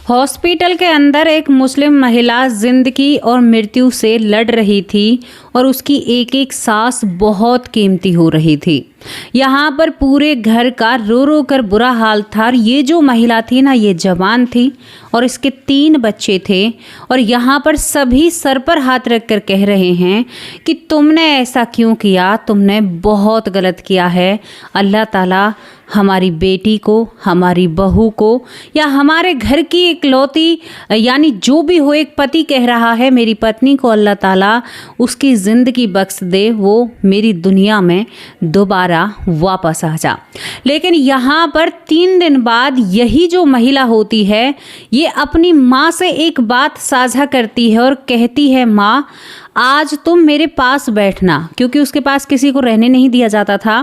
Hospital के अंदर एक मुस्लिम महिला जिंदगी और मृत्यु से लड़ रही थी और उसकी एक एक सांस बहुत कीमती हो रही थी। यहाँ पर पूरे घर का रो रो कर बुरा हाल था। ये जो महिला थी ना, ये जवान थी और इसके 3 बच्चे थे और यहाँ पर सभी सर पर हाथ रख कर कह रहे हैं कि तुमने ऐसा क्यों किया, तुमने बहुत गलत किया है। अल्लाह ताला हमारी बेटी को, हमारी बहू को या हमारे घर की इकलौती यानी जो भी हो, एक पति कह रहा है मेरी पत्नी को अल्लाह ताला उसकी ज़िंदगी बख्श दे, वो मेरी दुनिया में दोबारा वापस आ जा। लेकिन यहाँ पर 3 दिन बाद यही जो महिला होती है, ये अपनी माँ से एक बात साझा करती है और कहती है, माँ आज तुम मेरे पास बैठना, क्योंकि उसके पास किसी को रहने नहीं दिया जाता था।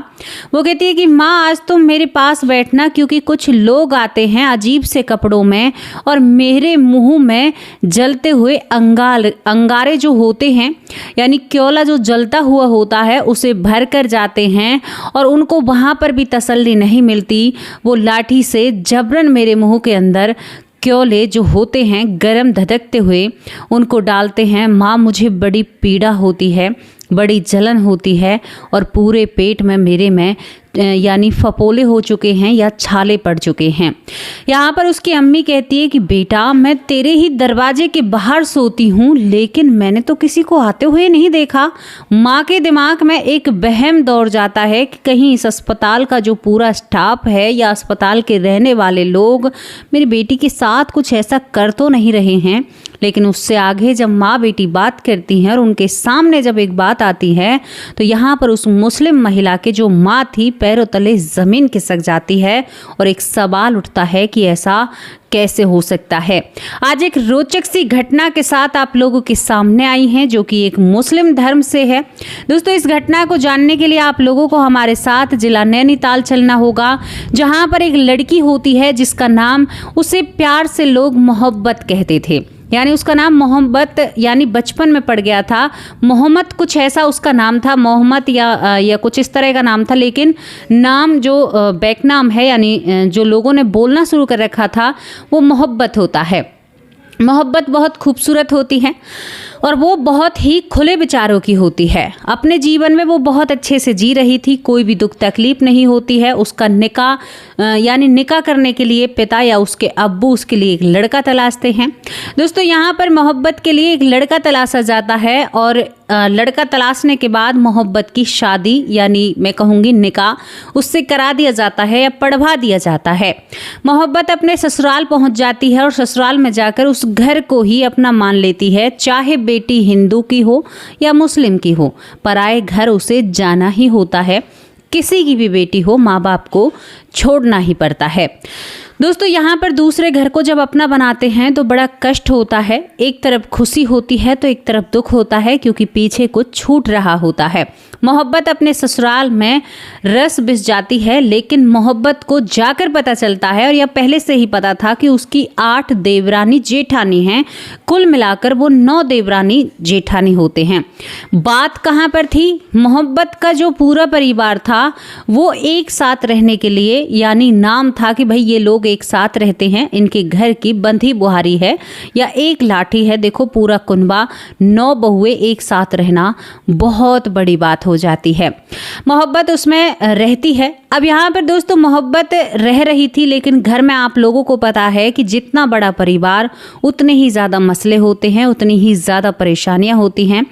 वो कहती है कि माँ आज तुम मेरे पास बैठना, क्योंकि कुछ लोग आते हैं अजीब से कपड़ों में और मेरे मुंह में जलते हुए अंगारे जो होते हैं, यानी क्योला जो जलता हुआ होता है, उसे भर कर जाते हैं और उनको वहाँ पर भी तसल्ली नहीं मिलती। वो लाठी से जबरन मेरे मुंह के अंदर क्योले जो होते हैं गरम धधकते हुए उनको डालते हैं। माँ मुझे बड़ी पीड़ा होती है, बड़ी जलन होती है और पूरे पेट में मेरे में यानी फपोले हो चुके हैं या छाले पड़ चुके हैं। यहाँ पर उसकी अम्मी कहती है कि बेटा मैं तेरे ही दरवाजे के बाहर सोती हूँ, लेकिन मैंने तो किसी को आते हुए नहीं देखा। माँ के दिमाग में एक वहम दौड़ जाता है कि कहीं इस अस्पताल का जो पूरा स्टाफ है या अस्पताल के रहने वाले लोग मेरी बेटी के साथ कुछ ऐसा कर तो नहीं रहे हैं। लेकिन उससे आगे जब माँ बेटी बात करती हैं और उनके सामने जब एक बात आती है, तो यहाँ पर उस मुस्लिम महिला के जो माँ थी पैरों तले ज़मीन खिसक जाती है और एक सवाल उठता है कि ऐसा कैसे हो सकता है। आज एक रोचक सी घटना के साथ आप लोगों के सामने आई हैं, जो कि एक मुस्लिम धर्म से है। दोस्तों, इस घटना को जानने के लिए आप लोगों को हमारे साथ जिला नैनीताल चलना होगा, जहां पर एक लड़की होती है जिसका नाम, उसे प्यार से लोग मोहब्बत कहते थे, यानी उसका नाम मोहब्बत यानी बचपन में पड़ गया था। मोहम्मद कुछ ऐसा उसका नाम था, मोहम्मद या कुछ इस तरह का नाम था, लेकिन नाम जो बैक नाम है यानी जो लोगों ने बोलना शुरू कर रखा था वो मोहब्बत होता है। मोहब्बत बहुत खूबसूरत होती है और वो बहुत ही खुले विचारों की होती है। अपने जीवन में वो बहुत अच्छे से जी रही थी, कोई भी दुख तकलीफ नहीं होती है। उसका निकाह यानी निकाह करने के लिए पिता या उसके अब्बू उसके लिए एक लड़का तलाशते हैं। दोस्तों, यहाँ पर मोहब्बत के लिए एक लड़का तलाशा जाता है और लड़का तलाशने के बाद मोहब्बत की शादी यानी मैं कहूँगी निकाह उससे करा दिया जाता है या पढ़वा दिया जाता है। मोहब्बत अपने ससुराल पहुँच जाती है और ससुराल में जाकर उस घर को ही अपना मान लेती है, चाहे बेटी हिंदू की हो या मुस्लिम की हो, पराए घर उसे जाना ही होता है। किसी की भी बेटी हो, माँ बाप को छोड़ना ही पड़ता है। दोस्तों, यहाँ पर दूसरे घर को जब अपना बनाते हैं तो बड़ा कष्ट होता है। एक तरफ खुशी होती है तो एक तरफ दुख होता है, क्योंकि पीछे कुछ छूट रहा होता है। मोहब्बत अपने ससुराल में रस बिस जाती है, लेकिन मोहब्बत को जाकर पता चलता है, और यह पहले से ही पता था कि उसकी 8 देवरानी जेठानी हैं। कुल मिलाकर वो 9 देवरानी जेठानी होते हैं। बात कहाँ पर थी? मोहब्बत का जो पूरा परिवार था वो एक साथ रहने के लिए, यानी नाम था कि भाई ये लोग एक साथ रहते हैं, इनके घर की बंधी बुहारी है या एक लाठी है। देखो, पूरा कुनबा 9 बहुएं एक साथ रहना बहुत बड़ी बात हो जाती है। मोहब्बत उसमें रहती है। अब यहाँ पर दोस्तों मोहब्बत रह रही थी, लेकिन घर में आप लोगों को पता है कि जितना बड़ा परिवार उतने ही ज़्यादा मसले होते हैं, उतनी ही ज़्यादा परेशानियाँ होती हैं।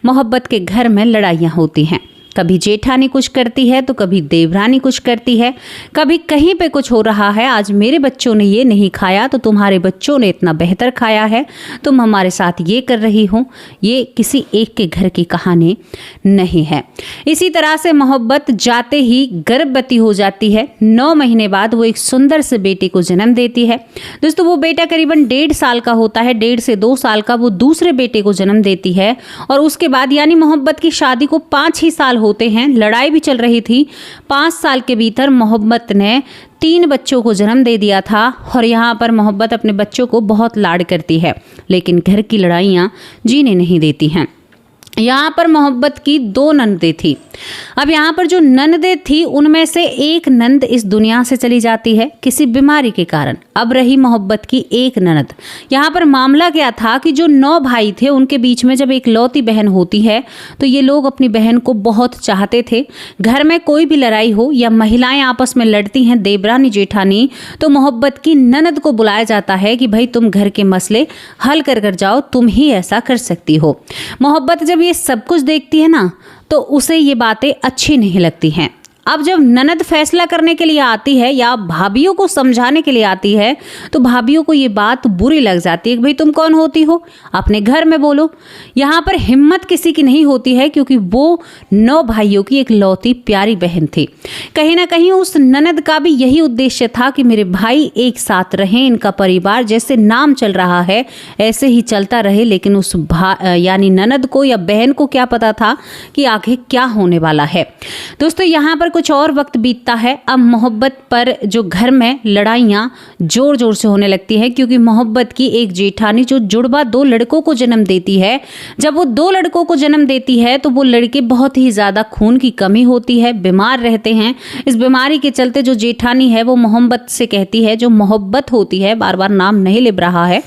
मोहब्बत के घर में लड़ाइयाँ होती हैं। कभी जेठानी कुछ करती है तो कभी देवरानी कुछ करती है, कभी कहीं पे कुछ हो रहा है, आज मेरे बच्चों ने ये नहीं खाया तो तुम्हारे बच्चों ने इतना बेहतर खाया है, तुम हमारे साथ ये कर रही हो। ये किसी एक के घर की कहानी नहीं है। इसी तरह से मोहब्बत जाते ही गर्भवती हो जाती है। 9 महीने बाद वो एक सुंदर से बेटे को जन्म देती है। दोस्तों, वो बेटा करीबन 1.5 साल का होता है, 1.5 से 2 साल का वो दूसरे बेटे को जन्म देती है। और उसके बाद यानी मोहब्बत की शादी को 5 ही साल होते हैं। लड़ाई भी चल रही थी। 5 साल के भीतर मोहब्बत ने 3 बच्चों को जन्म दे दिया था। और यहाँ पर मोहब्बत अपने बच्चों को बहुत लाड करती है, लेकिन घर की लड़ाइयाँ जीने नहीं देती हैं। यहाँ पर मोहब्बत की 2 ननदें थी। अब यहाँ पर जो ननदें थी उनमें से एक नंद इस दुनिया से चली जाती है किसी बीमारी के कारण। अब रही मोहब्बत की एक ननद। यहाँ पर मामला क्या था कि जो 9 भाई थे उनके बीच में जब एक लौती बहन होती है तो ये लोग अपनी बहन को बहुत चाहते थे। घर में कोई भी लड़ाई हो या महिलाएं आपस में लड़ती हैं, देवरानी जेठानी, तो मोहब्बत की ननद को बुलाया जाता है कि भाई तुम घर के मसले हल कर जाओ, तुम ही ऐसा कर सकती हो। मोहब्बत जब ये सब कुछ देखती है ना तो उसे ये बातें अच्छी नहीं लगती हैं। अब जब ननद फैसला करने के लिए आती है या भाभियों को समझाने के लिए आती है तो भाभियों को ये बात बुरी लग जाती है कि भाई तुम कौन होती हो, अपने घर में बोलो। यहाँ पर हिम्मत किसी की नहीं होती है क्योंकि वो 9 भाइयों की एक लौती प्यारी बहन थी। कहीं ना कहीं उस ननद का भी यही उद्देश्य था कि मेरे भाई एक साथ रहें, इनका परिवार जैसे नाम चल रहा है ऐसे ही चलता रहे। लेकिन उस यानी ननद को या बहन को क्या पता था कि आगे क्या होने वाला है। दोस्तों यहाँ पर कुछ और वक्त बीतता है। अब मोहब्बत पर जो घर में लड़ाइयाँ जोर जोर से होने लगती है क्योंकि मोहब्बत की एक जेठानी जो जुड़वा 2 लड़कों को जन्म देती है। जब वो 2 लड़कों को जन्म देती है तो वो लड़के बहुत ही ज़्यादा खून की कमी होती है, बीमार रहते हैं। इस बीमारी के चलते जो जेठानी है वो मोहब्बत से कहती है, जो मोहब्बत होती है, बार बार नाम नहीं ले रहा है,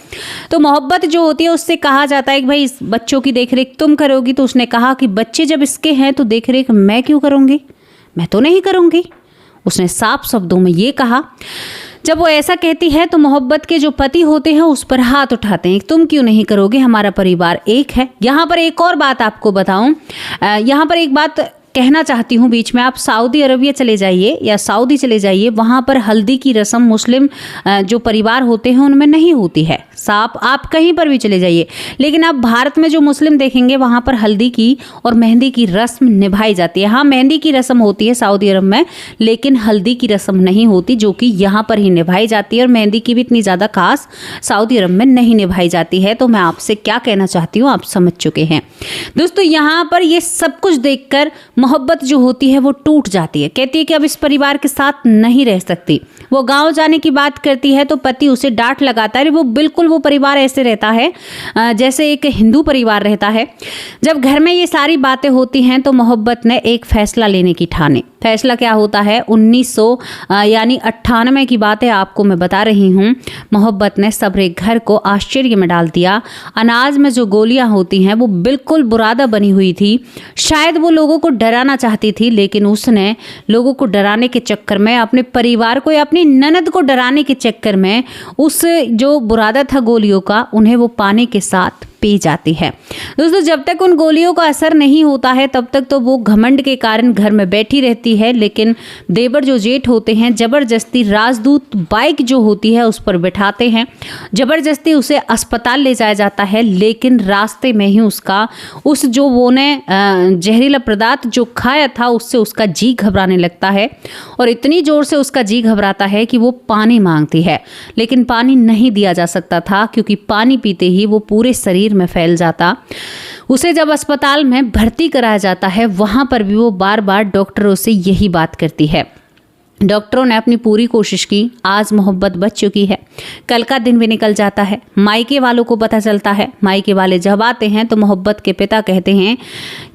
तो मोहब्बत जो होती है उससे कहा जाता है कि भाई इस बच्चों की देखरेख तुम करोगी। तो उसने कहा कि बच्चे जब इसके हैं तो देखरेख मैं क्यों करूँगी, मैं तो नहीं करूंगी। उसने साफ शब्दों में ये कहा। जब वो ऐसा कहती है तो मोहब्बत के जो पति होते हैं उस पर हाथ उठाते हैं, तुम क्यों नहीं करोगे, हमारा परिवार एक है। यहाँ पर एक और बात आपको बताऊं, यहाँ पर एक बात कहना चाहती हूँ बीच में। आप सऊदी अरबिया चले जाइए या सऊदी चले जाइए, वहाँ पर हल्दी की रस्म मुस्लिम जो परिवार होते हैं उनमें नहीं होती है। साफ आप कहीं पर भी चले जाइए, लेकिन आप भारत में जो मुस्लिम देखेंगे वहाँ पर हल्दी की और मेहंदी की रस्म निभाई जाती है। हाँ, मेहंदी की रस्म होती है सऊदी अरब में, लेकिन हल्दी की रस्म नहीं होती, जो कि यहाँ पर ही निभाई जाती है। और मेहंदी की भी इतनी ज़्यादा खास सऊदी अरब में नहीं निभाई जाती है। तो मैं आपसे क्या कहना चाहती हूँ आप समझ चुके हैं। दोस्तों यहाँ पर ये सब कुछ देखकर मोहब्बत जो होती है वो टूट जाती है, कहती है कि अब इस परिवार के साथ नहीं रह सकती। वो गांव जाने की बात करती है तो पति उसे डांट लगाता है। वो बिल्कुल वो परिवार ऐसे रहता है जैसे एक हिंदू परिवार रहता है। जब घर में ये सारी बातें होती हैं तो मोहब्बत ने एक फैसला लेने की ठानी। फैसला क्या होता है, 1998 की बात है, आपको मैं बता रही हूँ। मोहब्बत ने सबरे घर को आश्चर्य में डाल दिया। अनाज में जो गोलियां होती हैं वो बिल्कुल बुरादा बनी हुई थी। शायद वो लोगों को डराना चाहती थी, लेकिन उसने लोगों को डराने के चक्कर में, अपने परिवार को या अपनी ननद को डराने के चक्कर में उस जो बुरादा था गोलियों का, उन्हें वो पानी के साथ पी जाती है। दोस्तों जब तक उन गोलियों का असर नहीं होता है तब तक तो वो घमंड के कारण घर में बैठी रहती है। लेकिन देवर जो जेठ होते हैं जबरदस्ती राजदूत बाइक जो होती है उस पर बिठाते हैं, जबरदस्ती उसे अस्पताल ले जाया जाता है। लेकिन रास्ते में ही उसका उस जो वो ने जहरीला पदार्थ जो खाया था उससे उसका जी घबराने लगता है और इतनी जोर से उसका जी घबराता है कि वो पानी मांगती है। लेकिन पानी नहीं दिया जा सकता था क्योंकि पानी पीते ही वो पूरे शरीर में फैल जाता। उसे जब अस्पताल में भर्ती कराया जाता है वहां पर भी वो बार बार डॉक्टरों से यही बात करती है। डॉक्टरों ने अपनी पूरी कोशिश की, आज मोहब्बत बच चुकी है। कल का दिन भी निकल जाता है, मायके वालों को पता चलता है। मायके वाले जब आते हैं तो मोहब्बत के पिता कहते हैं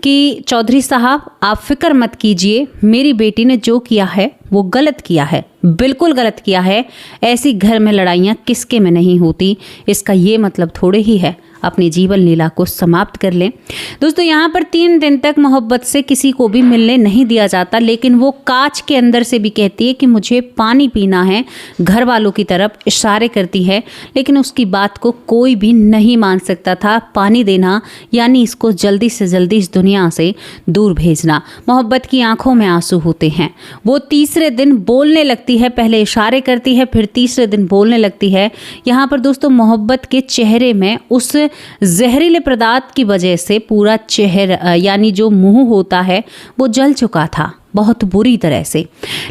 कि चौधरी साहब आप फिक्र मत कीजिए, मेरी बेटी ने जो किया है वो गलत किया है, बिल्कुल गलत किया है। ऐसी घर में लड़ाइयाँ किसके में नहीं होती, इसका ये मतलब थोड़े ही है अपनी जीवन लीला को समाप्त कर लें। दोस्तों यहाँ पर 3 दिन तक मोहब्बत से किसी को भी मिलने नहीं दिया जाता, लेकिन वो कांच के अंदर से भी कहती है कि मुझे पानी पीना है। घर वालों की तरफ इशारे करती है, लेकिन उसकी बात को कोई भी नहीं मान सकता था। पानी देना यानी इसको जल्दी से जल्दी इस दुनिया से दूर भेजना। मोहब्बत की आंखों में आंसू होते हैं। वो तीसरे दिन बोलने लगती है, पहले इशारे करती है फिर तीसरे दिन बोलने लगती है। यहाँ पर दोस्तों मोहब्बत के चेहरे में उस जहरीले पदार्थ की वजह से पूरा चेहरा यानी जो मुंह होता है वो जल चुका था बहुत बुरी तरह से।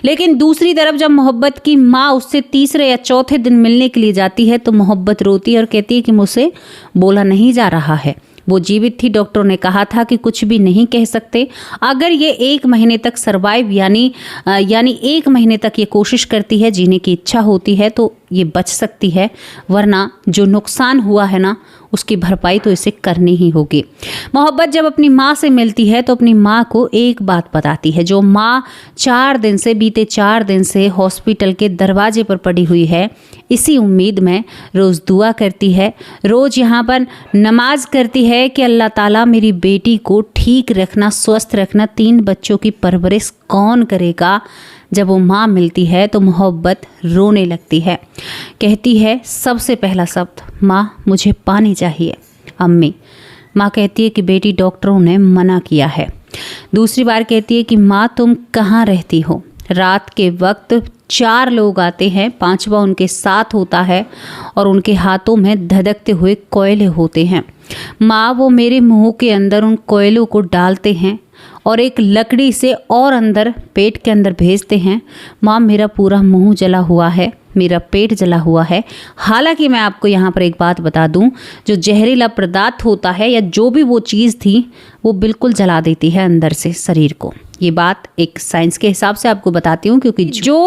लेकिन दूसरी तरफ जब मोहब्बत की माँ उससे तीसरे या चौथे दिन मिलने के लिए जाती है तो मोहब्बत रोती है और कहती है कि मुझसे बोला नहीं जा रहा है। वो जीवित थी, डॉक्टरों ने कहा था कि कुछ भी नहीं कह सकते। अगर ये 1 महीने तक सर्वाइव यानी 1 महीने तक ये कोशिश करती है, जीने की इच्छा होती है, तो ये बच सकती है, वरना जो नुकसान हुआ है ना उसकी भरपाई तो इसे करनी ही होगी। मोहब्बत जब अपनी माँ से मिलती है तो अपनी माँ को एक बात बताती है। जो माँ बीते 4 दिन से हॉस्पिटल के दरवाजे पर पड़ी हुई है, इसी उम्मीद में रोज़ दुआ करती है, रोज़ यहाँ पर नमाज करती है कि अल्लाह ताला मेरी बेटी को ठीक रखना, स्वस्थ रखना। 3 बच्चों की परवरिश कौन करेगा। जब वो माँ मिलती है तो मोहब्बत रोने लगती है, कहती है सबसे पहला शब्द, माँ मुझे पानी चाहिए। अम्मी, माँ कहती है कि बेटी डॉक्टरों ने मना किया है। दूसरी बार कहती है कि माँ तुम कहाँ रहती हो। रात के वक्त 4 लोग आते हैं, 5वां उनके साथ होता है और उनके हाथों में धधकते हुए कोयले होते हैं। माँ वो मेरे मुंह के अंदर उन कोयलों को डालते हैं और एक लकड़ी से और अंदर पेट के अंदर भेजते हैं। माँ मेरा पूरा मुंह जला हुआ है, मेरा पेट जला हुआ है। हालांकि मैं आपको यहाँ पर एक बात बता दूँ, जो जहरीला पदार्थ होता है या जो भी वो चीज़ थी वो बिल्कुल जला देती है अंदर से शरीर को। ये बात एक साइंस के हिसाब से आपको बताती हूँ, क्योंकि जो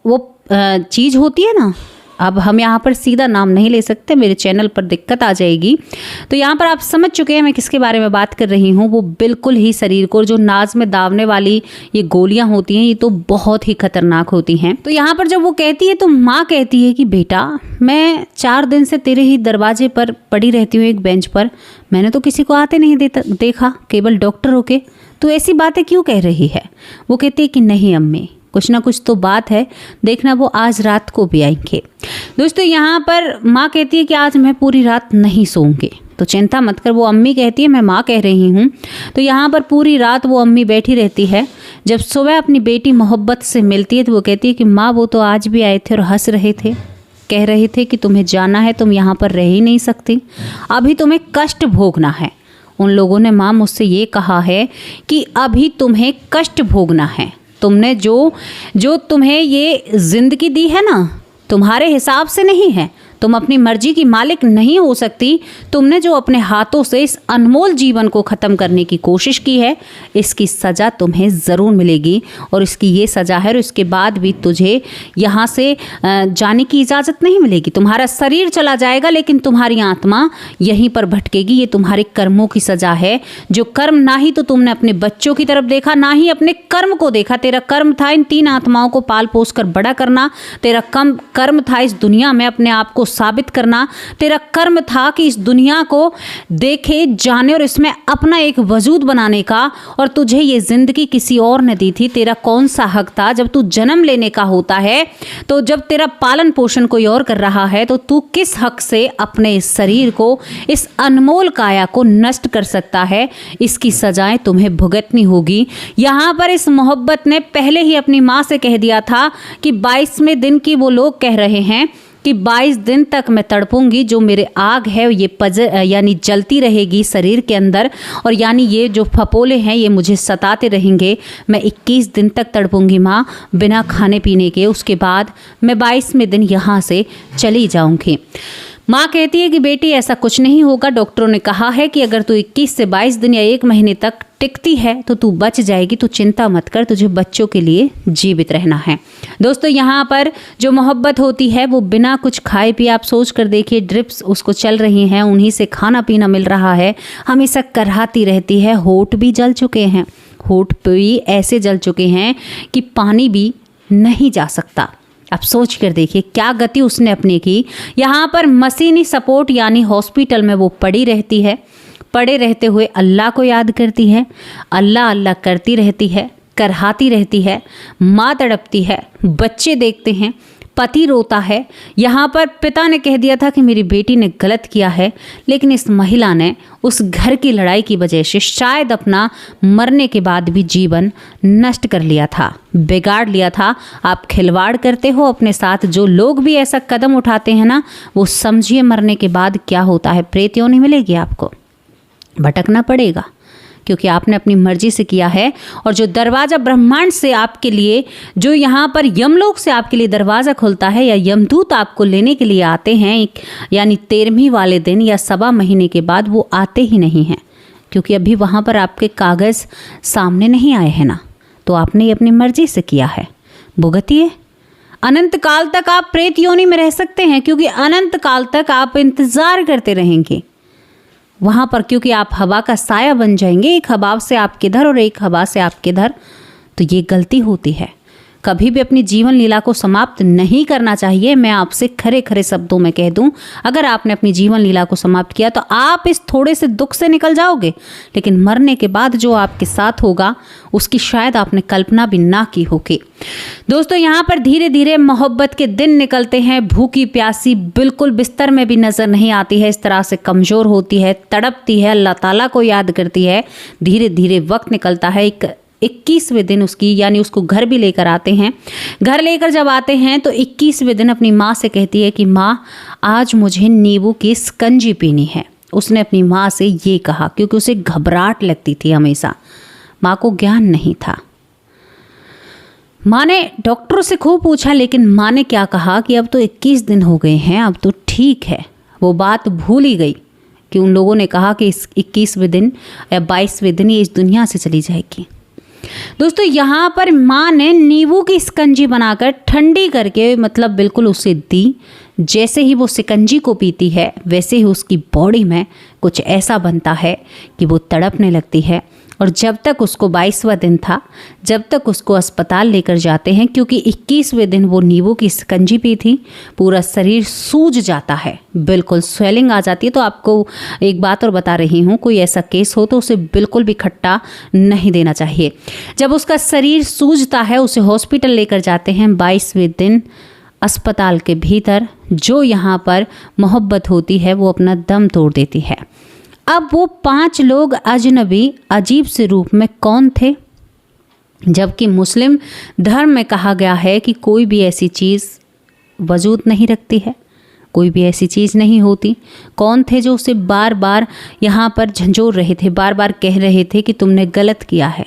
वो चीज़ होती है ना, अब हम यहाँ पर सीधा नाम नहीं ले सकते, मेरे चैनल पर दिक्कत आ जाएगी। तो यहाँ पर आप समझ चुके हैं मैं किसके बारे में बात कर रही हूँ। वो बिल्कुल ही शरीर को, जो नाज में दावने वाली ये गोलियाँ होती हैं, ये तो बहुत ही खतरनाक होती हैं। तो यहाँ पर जब वो कहती है तो माँ कहती है कि बेटा मैं 4 दिन से तेरे ही दरवाजे पर पड़ी रहती हूँ एक बेंच पर, मैंने तो किसी को आते नहीं देखा, केवल डॉक्टर होके, तो ऐसी बातें क्यों कह रही है। वो कहती है कि नहीं अम्मी, कुछ ना कुछ तो बात है, देखना वो आज रात को भी आएंगे। दोस्तों यहाँ पर माँ कहती है कि आज मैं पूरी रात नहीं सोऊंगी, तो चिंता मत कर। वो अम्मी कहती है, मैं माँ कह रही हूँ। तो यहाँ पर पूरी रात वो अम्मी बैठी रहती है। जब सुबह अपनी बेटी मोहब्बत से मिलती है तो वो कहती है कि माँ वो तो आज भी आए थे और हंस रहे थे, कह रहे थे कि तुम्हें जाना है, तुम यहाँ पर रह ही नहीं सकती, अभी तुम्हें कष्ट भोगना है। उन लोगों ने माँ मुझसे ये कहा है कि अभी तुम्हें कष्ट भोगना है, तुमने जो तुम्हें ये जिंदगी दी है ना, तुम्हारे हिसाब से नहीं है, तुम अपनी मर्जी की मालिक नहीं हो सकती। तुमने जो अपने हाथों से इस अनमोल जीवन को ख़त्म करने की कोशिश की है, इसकी सज़ा तुम्हें ज़रूर मिलेगी। और इसकी ये सज़ा है और इसके बाद भी तुझे यहाँ से जाने की इजाज़त नहीं मिलेगी। तुम्हारा शरीर चला जाएगा लेकिन तुम्हारी आत्मा यहीं पर भटकेगी। ये तुम्हारे कर्मों की सज़ा है। जो कर्म ना ही तो तुमने अपने बच्चों की तरफ देखा, ना ही अपने कर्म को देखा। तेरा कर्म था इन 3 आत्माओं को पाल पोस कर बड़ा करना। तेरा कर्म था इस दुनिया में अपने आप को साबित करना। तेरा कर्म था कि इस दुनिया को देखे, जाने और इसमें अपना एक वजूद बनाने का। और तुझे ये जिंदगी किसी और ने दी थी। तेरा कौन सा हक था? जब तू जन्म लेने का होता है, तो जब तेरा पालन पोषण कोई और कर रहा है, तो तू किस हक से अपने इस शरीर को, इस अनमोल काया को नष्ट कर सकता है? इसकी सजाएं तुम्हें भुगतनी होगी। यहाँ पर इस मोहब्बत ने पहले ही अपनी माँ से कह दिया था कि 22वें दिन की वो लोग कह रहे हैं कि 22 दिन तक मैं तड़पूंगी। जो मेरे आग है ये यानी जलती रहेगी शरीर के अंदर, और यानी ये जो फपोले हैं ये मुझे सताते रहेंगे। मैं 21 दिन तक तड़पूंगी माँ, बिना खाने पीने के। उसके बाद मैं 22वें दिन यहाँ से चली जाऊंगी। माँ कहती है कि बेटी ऐसा कुछ नहीं होगा। डॉक्टरों ने कहा है कि अगर तू 21 से 22 दिन या 1 महीने तक टिकती है तो तू बच जाएगी। तू चिंता मत कर, तुझे बच्चों के लिए जीवित रहना है। दोस्तों यहाँ पर जो मोहब्बत होती है वो बिना कुछ खाए पिए, आप सोच कर देखिए, ड्रिप्स उसको चल रही हैं, उन्हीं से खाना पीना मिल रहा है, हमेशा करहाती रहती है। होठ भी जल चुके हैं, होठ भी ऐसे जल चुके हैं कि पानी भी नहीं जा सकता। आप सोच कर देखिए क्या गति उसने अपनी की। यहाँ पर मशीनी सपोर्ट यानी हॉस्पिटल में वो पड़ी रहती है। पड़े रहते हुए अल्लाह को याद करती है, अल्लाह अल्लाह करती रहती है, करहाती रहती है। माँ तड़पती है, बच्चे देखते हैं, पति रोता है। यहाँ पर पिता ने कह दिया था कि मेरी बेटी ने गलत किया है, लेकिन इस महिला ने उस घर की लड़ाई की वजह से शायद अपना मरने के बाद भी जीवन नष्ट कर लिया था, बिगाड़ लिया था। आप खिलवाड़ करते हो अपने साथ। जो लोग भी ऐसा कदम उठाते हैं ना, वो समझिए मरने के बाद क्या होता है। प्रेत योनि मिलेगी आपको, भटकना पड़ेगा, क्योंकि आपने अपनी मर्जी से किया है। और जो दरवाज़ा ब्रह्मांड से आपके लिए, जो यहाँ पर यमलोक से आपके लिए दरवाज़ा खुलता है, या यमदूत आपको लेने के लिए आते हैं, यानी 13वीं वाले दिन या 1.25 महीने के बाद, वो आते ही नहीं हैं, क्योंकि अभी वहाँ पर आपके कागज़ सामने नहीं आए हैं ना। तो आपने अपनी मर्जी से किया है, भुगतिए। अनंत काल तक आप प्रेत योनि में रह सकते हैं, क्योंकि अनंत काल तक आप इंतजार करते रहेंगे वहां पर, क्योंकि आप हवा का साया बन जाएंगे, एक हवा से आप किधर और एक हवा से आप किधर। तो ये गलती होती है। कभी भी अपनी जीवन लीला को समाप्त नहीं करना चाहिए। मैं आपसे खरे खरे शब्दों में कह दूं, अगर आपने अपनी जीवन लीला को समाप्त किया तो आप इस थोड़े से दुख से निकल जाओगे, लेकिन मरने के बाद जो आपके साथ होगा उसकी शायद आपने कल्पना भी ना की होगी। दोस्तों, यहाँ पर धीरे धीरे मोहब्बत के दिन निकलते हैं। भूखी प्यासी बिल्कुल बिस्तर में भी नजर नहीं आती है, इस तरह से कमजोर होती है, तड़पती है, अल्लाह ताला को याद करती है। धीरे धीरे वक्त निकलता है। 21वें दिन उसकी, यानी उसको घर भी लेकर आते हैं। घर लेकर जब आते हैं तो 21वें दिन अपनी माँ से कहती है कि माँ, आज मुझे नींबू की शिकंजी पीनी है। उसने अपनी माँ से ये कहा क्योंकि उसे घबराहट लगती थी हमेशा। माँ को ज्ञान नहीं था। माँ ने डॉक्टरों से खूब पूछा, लेकिन माँ ने क्या कहा कि अब तो 21 दिन हो गए हैं, अब तो ठीक है। वो बात भूल ही गई कि उन लोगों ने कहा कि इस 21वें दिन या 22वें दिन ये इस दुनिया से चली जाएगी। दोस्तों, यहाँ पर माँ ने नींबू की शिकंजी बनाकर ठंडी करके, मतलब बिल्कुल उसे दी। जैसे ही वो शिकंजी को पीती है वैसे ही उसकी बॉडी में कुछ ऐसा बनता है कि वो तड़पने लगती है। और जब तक उसको 22वां दिन था, जब तक उसको अस्पताल लेकर जाते हैं, क्योंकि 21वें दिन वो नींबू की शिकंजी पी थी, पूरा शरीर सूज जाता है, बिल्कुल स्वेलिंग आ जाती है। तो आपको एक बात और बता रही हूँ, कोई ऐसा केस हो तो उसे बिल्कुल भी खट्टा नहीं देना चाहिए। जब उसका शरीर सूजता है, उसे हॉस्पिटल लेकर जाते हैं। 22वें दिन अस्पताल के भीतर जो यहाँ पर मोहब्बत होती है वो अपना दम तोड़ देती है। अब वो 5 लोग अजनबी अजीब से रूप में कौन थे? जबकि मुस्लिम धर्म में कहा गया है कि कोई भी ऐसी चीज़ वजूद नहीं रखती है, कोई भी ऐसी चीज़ नहीं होती। कौन थे जो उसे बार बार यहाँ पर झंझोर रहे थे, बार बार कह रहे थे कि तुमने गलत किया है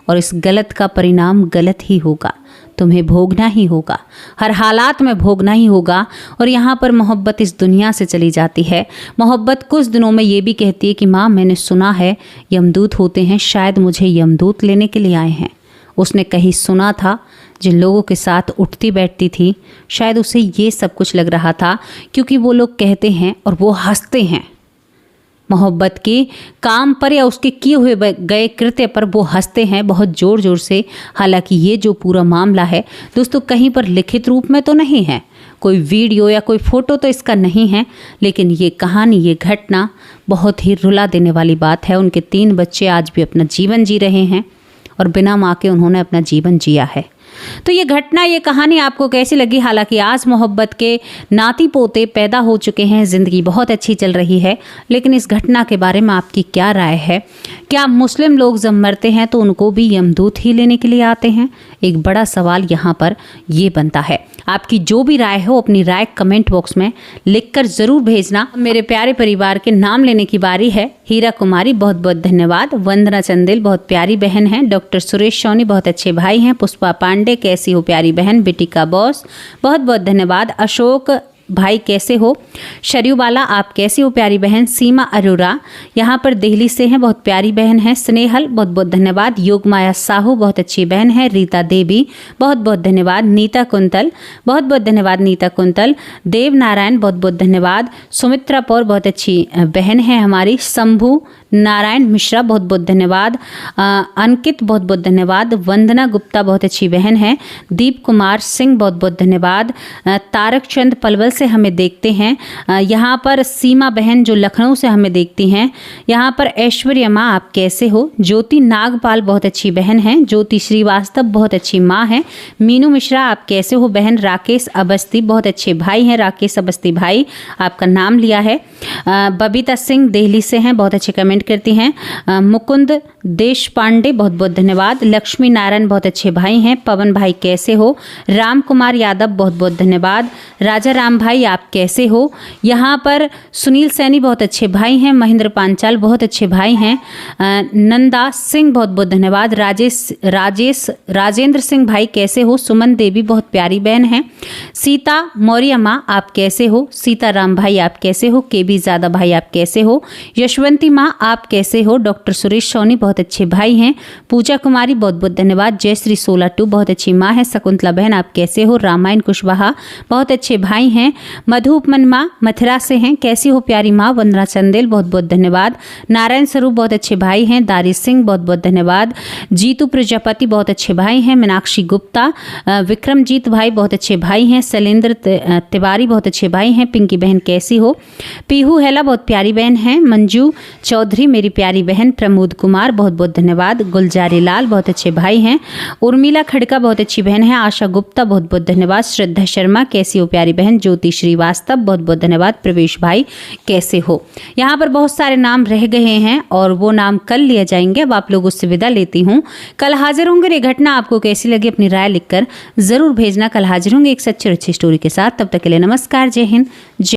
और इस गलत का परिणाम गलत ही होगा, तुम्हें भोगना ही होगा, हर हालात में भोगना ही होगा। और यहाँ पर मोहब्बत इस दुनिया से चली जाती है। मोहब्बत कुछ दिनों में ये भी कहती है कि माँ, मैंने सुना है यमदूत होते हैं, शायद मुझे यमदूत लेने के लिए आए हैं। उसने कहीं सुना था जिन लोगों के साथ उठती बैठती थी, शायद उसे ये सब कुछ लग रहा था, क्योंकि वो लोग कहते हैं और वो हंसते हैं मोहब्बत के काम पर या उसके किए हुए गए कृत्य पर वो हंसते हैं बहुत ज़ोर ज़ोर से। हालांकि ये जो पूरा मामला है दोस्तों, कहीं पर लिखित रूप में तो नहीं है, कोई वीडियो या कोई फ़ोटो तो इसका नहीं है, लेकिन ये कहानी, ये घटना बहुत ही रुला देने वाली बात है। उनके 3 बच्चे आज भी अपना जीवन जी रहे हैं और बिना माँ के उन्होंने अपना जीवन जिया है। तो ये घटना, ये कहानी आपको कैसी लगी? हालांकि आज मोहब्बत के नाती पोते पैदा हो चुके हैं, ज़िंदगी बहुत अच्छी चल रही है, लेकिन इस घटना के बारे में आपकी क्या राय है? क्या मुस्लिम लोग जब मरते हैं तो उनको भी यमदूत ही लेने के लिए आते हैं? एक बड़ा सवाल यहाँ पर ये बनता है। आपकी जो भी राय हो, अपनी राय कमेंट बॉक्स में लिखकर ज़रूर भेजना। मेरे प्यारे परिवार के नाम लेने की बारी है। हीरा कुमारी, बहुत बहुत धन्यवाद। वंदना चंदेल, बहुत प्यारी बहन हैं। डॉक्टर सुरेश सोनी, बहुत अच्छे भाई हैं। पुष्पा पांडे, कैसी हो प्यारी बहन। बिटिका बॉस, बहुत बहुत धन्यवाद। अशोक भाई, कैसे हो? शरीउ वाला, आप कैसी हो प्यारी बहन। सीमा अरोरा यहाँ पर दिल्ली से हैं, बहुत प्यारी बहन है। स्नेहल, बहुत बहुत धन्यवाद। योग माया साहू, बहुत अच्छी बहन है। रीता देवी, बहुत बहुत धन्यवाद। नीता कुंतल, बहुत बहुत धन्यवाद नीता कुंतल। देव नारायण, बहुत बहुत धन्यवाद। सुमित्रा पौर, बहुत अच्छी बहन है हमारी। शंभू नारायण मिश्रा, बहुत बहुत धन्यवाद। अंकित, बहुत बहुत धन्यवाद। वंदना गुप्ता, बहुत अच्छी बहन है। दीप कुमार सिंह, बहुत बहुत धन्यवाद। तारक चंद पलवल से हमें देखते हैं। यहाँ पर सीमा बहन जो लखनऊ से हमें देखती हैं। यहाँ पर ऐश्वर्या माँ, आप कैसे हो? ज्योति नागपाल, बहुत अच्छी बहन है। ज्योति श्रीवास्तव, बहुत अच्छी माँ है। मीनू मिश्रा, आप कैसे हो बहन? राकेश अवस्थी, बहुत अच्छे भाई हैं। राकेश अवस्थी भाई, आपका नाम लिया है। बबीता सिंह दिल्ली से हैं, बहुत अच्छे कमेंट करती हैं। मुकुंद देश पांडे, बहुत बहुत धन्यवाद। लक्ष्मी नारायण, बहुत अच्छे भाई हैं। पवन भाई, कैसे हो? राम कुमार यादव, बहुत बहुत धन्यवाद। राजा राम भाई, आप कैसे हो? यहाँ पर सुनील सैनी, बहुत अच्छे भाई हैं। महेंद्र पांचाल, बहुत अच्छे भाई हैं। नंदा सिंह, बहुत बहुत धन्यवाद। राजेंद्र सिंह भाई, कैसे हो? सुमन देवी, बहुत प्यारी बहन है। सीता मौर्य माँ, आप कैसे हो? सीताराम भाई, आप कैसे हो? केबी भी ज़्यादा भाई आप कैसे हो? यशवंती माँ आप कैसे हो? डॉक्टर सुरेश सोनी बहुत अच्छे भाई हैं। पूजा कुमारी बहुत बहुत धन्यवाद। जयश्री 16-2 बहुत अच्छी माँ है। शकुंतला बहन आप कैसे हो? रामायण कुशवाहा बहुत अच्छे भाई हैं। मधु उपमन माँ मथुरा से हैं, कैसी हो प्यारी माँ? वंदना चंदेल बहुत बहुत धन्यवाद। नारायण स्वरूप बहुत अच्छे भाई हैं। दारिश सिंह बहुत बहुत धन्यवाद। जीतू प्रजापति बहुत अच्छे भाई हैं। मीनाक्षी गुप्ता, विक्रमजीत भाई बहुत अच्छे भाई हैं। शैलेंद्र तिवारी बहुत अच्छे भाई हैं। पिंकी बहन कैसी हो? पीहू हेला बहुत प्यारी बहन हैं। मंजू चौधरी मेरी प्यारी बहन। प्रमोद कुमार बहुत बहुत धन्यवाद। गुलजारी लाल बहुत अच्छे भाई हैं। उर्मिला खड़का बहुत अच्छी बहन है। आशा गुप्ता बहुत बहुत धन्यवाद। श्रद्धा शर्मा कैसी हो प्यारी बहन? ज्योति श्रीवास्तव बहुत बहुत धन्यवाद। प्रवेश भाई कैसे हो? यहाँ पर बहुत सारे नाम रह गए हैं और वो नाम कल लिए जाएंगे। अब आप लोगों से विदा लेती हूँ। कल हाजिर होंगे। ये घटना आपको कैसी लगी अपनी राय लिखकर जरूर भेजना। कल हाजिर होंगे एक सच्ची और अच्छी स्टोरी के साथ। तब तक के लिए नमस्कार, जय हिंद, जय